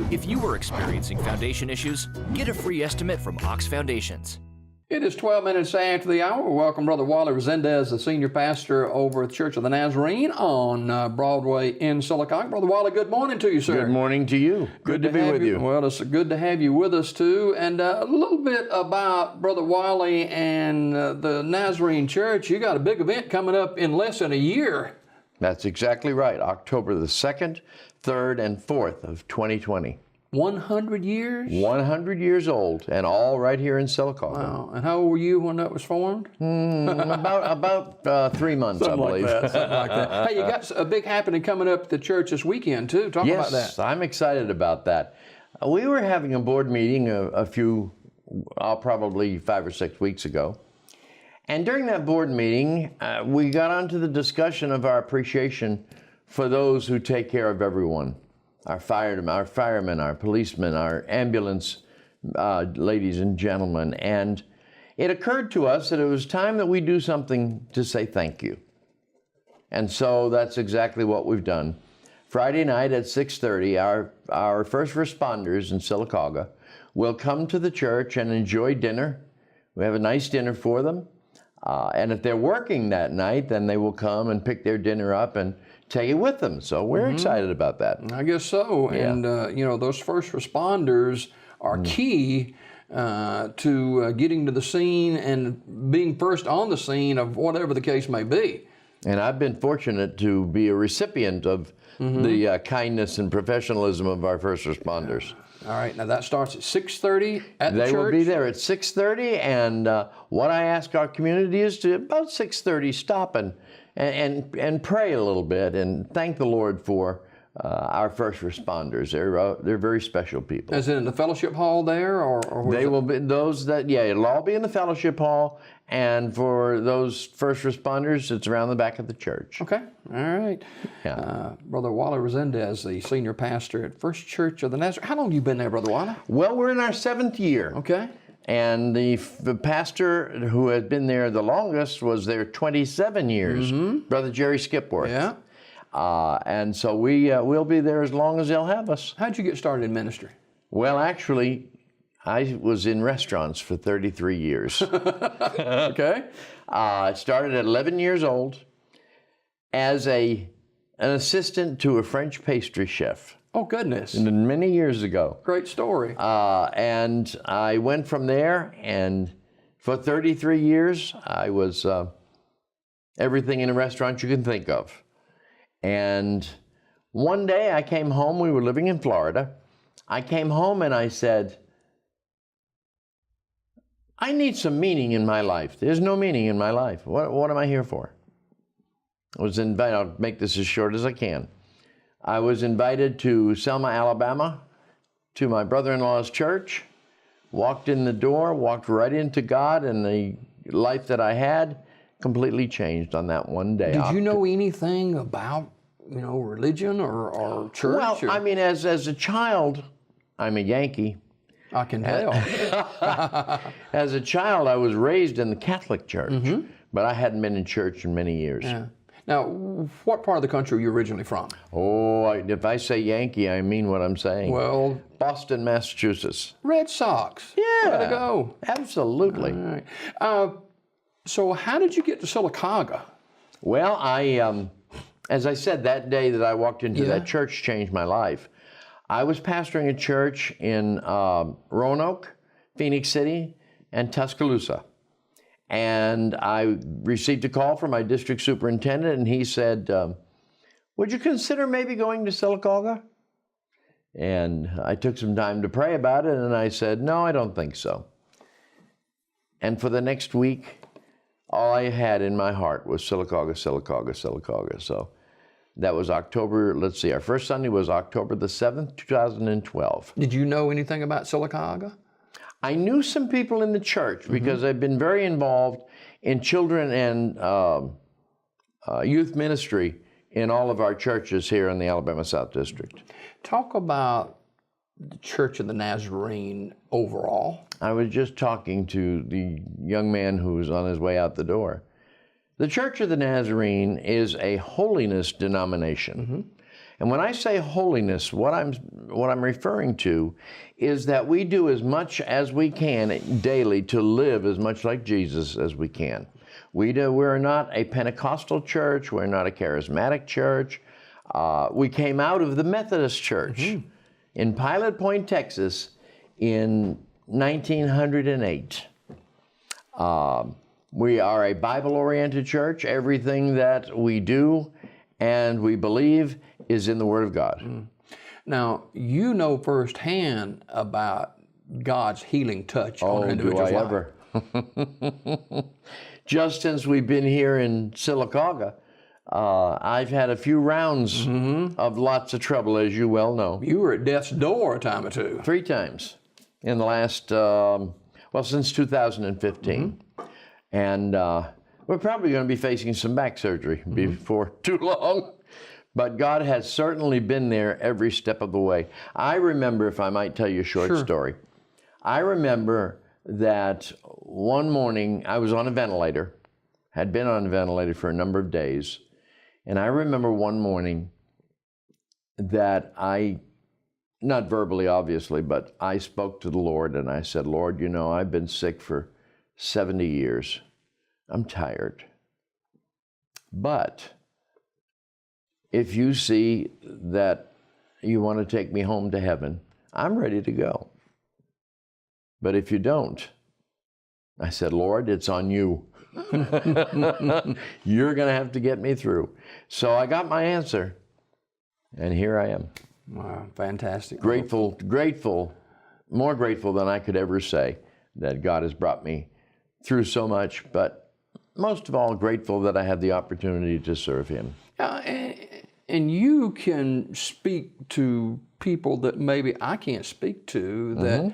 If you are experiencing foundation issues, get a free estimate from Ox Foundations. It is 12 minutes after the hour. Welcome Brother Wally Rezendes, the senior pastor over at the Church of the Nazarene on Broadway in Sylacauga. Brother Wally, good morning to you, sir. Good morning to you. Good to be with you. Well, it's good to have you with us, too. And a little bit about Brother Wally and the Nazarene Church. You got a big event coming up in less than a year. That's exactly right. October the 2nd, 3rd, and 4th of 2020. 100 years? 100 years old, and all right here in Sylacauga. Wow. And how old were you when that was formed? About 3 months, I believe. Something like that. Hey, you got a big happening coming up at the church this weekend, too. Talk about that. Yes, I'm excited about that. We were having a board meeting probably 5 or 6 weeks ago. And during that board meeting, we got onto the discussion of our appreciation for those who take care of everyone. Our firemen, our policemen, our ambulance ladies and gentlemen. And it occurred to us that it was time that we do something to say thank you. And so that's exactly what we've done. Friday night at 6:30, our first responders in Sylacauga will come to the church and enjoy dinner. We have a nice dinner for them. And if they're working that night, then they will come and pick their dinner up and take it with them. So we're excited about that. I guess so. Yeah. And, those first responders are key to getting to the scene and being first on the scene of whatever the case may be. And I've been fortunate to be a recipient of the kindness and professionalism of our first responders. All right, now that starts at 6:30 at the church? They will be there at 6:30, and what I ask our community is to, about 6:30, stop and pray a little bit and thank the Lord for our first responders. They're very special people. Is it in the fellowship hall there, or they will be those that? Yeah, it'll all be in the fellowship hall, and for those first responders, it's around the back of the church. Okay, all right. Yeah. Brother Wally Rezendes, the senior pastor at First Church of the Nazarene. How long have you been there, Brother Wally? Well, we're in our 7th year. Okay. And the pastor who had been there the longest was there 27 years, Brother Jerry Skipworth. Yeah. And so we'll be there as long as they'll have us. How'd you get started in ministry? Well, actually, I was in restaurants for 33 years. Okay. I started at 11 years old as an assistant to a French pastry chef. Oh, goodness. Many years ago. Great story. And I went from there, and for 33 years, I was everything in a restaurant you can think of. And one day I came home, we were living in Florida. I came home and I said, I need some meaning in my life. There's no meaning in my life. What am I here for? I was invited, I'll make this as short as I can. I was invited to Selma, Alabama, to my brother-in-law's church, walked in the door, walked right into God, and the life that I had completely changed on that one day. Did you know anything about, religion or church? Well, I mean, as a child, I'm a Yankee. I can tell. As a child, I was raised in the Catholic Church, but I hadn't been in church in many years. Yeah. Now, what part of the country are you originally from? Oh, if I say Yankee, I mean what I'm saying. Well, Boston, Massachusetts. Red Sox. Yeah. Way to go. Absolutely. All right. So how did you get to Sylacauga? Well, as I said, that day that I walked into that church changed my life. I was pastoring a church in Roanoke, Phoenix City, and Tuscaloosa. And I received a call from my district superintendent, and he said, would you consider maybe going to Sylacauga? And I took some time to pray about it, and I said, no, I don't think so. And for the next week, all I had in my heart was Sylacauga, Sylacauga, Sylacauga. So that was October, let's see, our first Sunday was October the 7th, 2012. Did you know anything about Sylacauga? I knew some people in the church because I've been very involved in children and youth ministry in all of our churches here in the Alabama South District. Talk about the Church of the Nazarene overall. I was just talking to the young man who was on his way out the door. The Church of the Nazarene is a holiness denomination. And when I say holiness, what I'm referring to is that we do as much as we can daily to live as much like Jesus as we can. We're not a Pentecostal church. We're not a charismatic church. We came out of the Methodist Church in Pilot Point, Texas in 1908. We are a Bible-oriented church. Everything that we do and we believe is in the Word of God. Now, you know firsthand about God's healing touch on an individual's life. Ever? Just since we've been here in Sylacauga, I've had a few rounds of lots of trouble, as you well know. You were at death's door a time or two. 3 times in the last, since 2015. And we're probably going to be facing some back surgery before too long. But God has certainly been there every step of the way. I remember, if I might tell you a short story, I remember that one morning I was on a ventilator, had been on a ventilator for a number of days, and I remember one morning that not verbally obviously, but I spoke to the Lord and I said, Lord, you know, I've been sick for 70 years. I'm tired. But if you see that you want to take me home to heaven, I'm ready to go. But if you don't, I said, Lord, it's on you. You're going to have to get me through. So I got my answer, and here I am. Wow, fantastic. Grateful, more grateful than I could ever say that God has brought me through so much, but most of all, grateful that I have the opportunity to serve Him. And you can speak to people that maybe I can't speak to,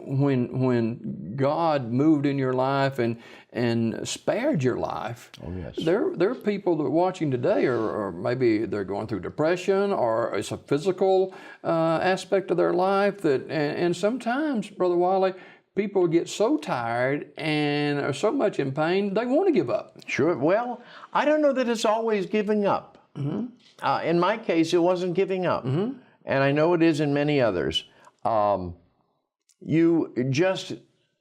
when God moved in your life and spared your life. Oh, yes. There are people that are watching today, or maybe they're going through depression, or it's a physical aspect of their life and sometimes, Brother Wally, people get so tired and are so much in pain, they want to give up. Sure. Well, I don't know that it's always giving up. In my case, it wasn't giving up. And I know it is in many others. You just,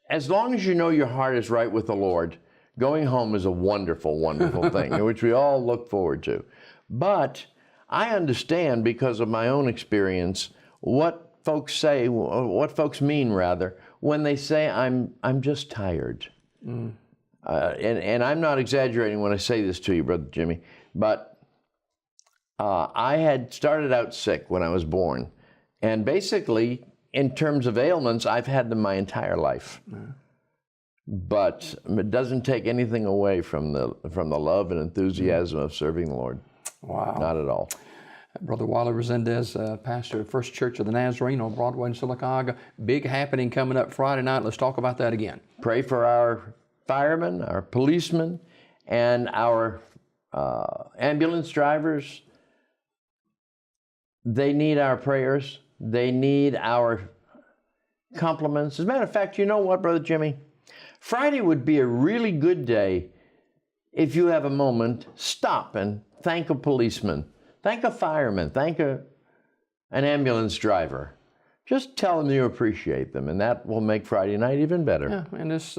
as long as you know your heart is right with the Lord, going home is a wonderful, wonderful thing, which we all look forward to. But I understand, because of my own experience, what folks say, what folks mean rather, when they say, I'm just tired. And I'm not exaggerating when I say this to you, Brother Jimmy, but I had started out sick when I was born. And basically, in terms of ailments, I've had them my entire life. But it doesn't take anything away from the love and enthusiasm of serving the Lord. Wow. Not at all. Brother Wally Rezendes, pastor of First Church of the Nazarene on Broadway in Sylacauga. Big happening coming up Friday night. Let's talk about that again. Pray for our firemen, our policemen, and our ambulance drivers. They need our prayers. They need our compliments. As a matter of fact, you know what, Brother Jimmy? Friday would be a really good day if you have a moment, stop and thank a policeman, thank a fireman, thank an ambulance driver. Just tell them you appreciate them, and that will make Friday night even better. Yeah, and this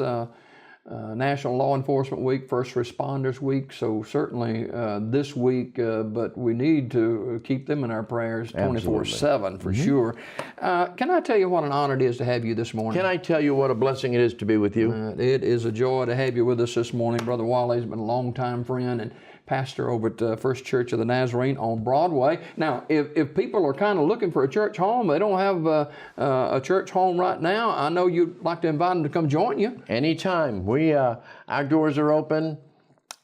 National Law Enforcement Week, First Responders Week, so certainly this week, but we need to keep them in our prayers 24/7 for sure. Can I tell you what an honor it is to have you this morning? Can I tell you what a blessing it is to be with you? It is a joy to have you with us this morning. Brother Wally's been a longtime friend and pastor over at First Church of the Nazarene on Broadway. Now, if people are kind of looking for a church home, they don't have a church home right now, I know you'd like to invite them to come join you. Anytime. Our doors are open,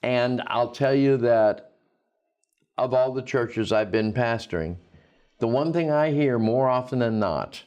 and I'll tell you that of all the churches I've been pastoring, the one thing I hear more often than not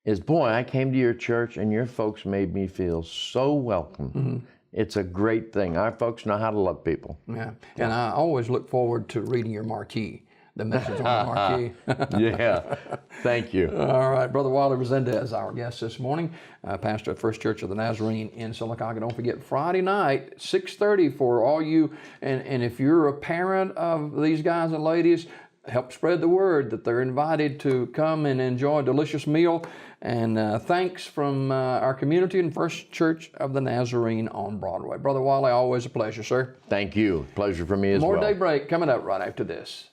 is, boy, I came to your church and your folks made me feel so welcome. It's a great thing. Our folks know how to love people. Yeah, and I always look forward to reading your marquee, the message on the marquee. Yeah, thank you. All right, Brother Wally Rezendes, our guest this morning, pastor at First Church of the Nazarene in Sylacauga. Don't forget, Friday night, 6:30 for all you, and if you're a parent of these guys and ladies, help spread the word that they're invited to come and enjoy a delicious meal. And thanks from our community and First Church of the Nazarene on Broadway. Brother Wally, always a pleasure, sir. Thank you. Pleasure for me as More well. Daybreak coming up right after this.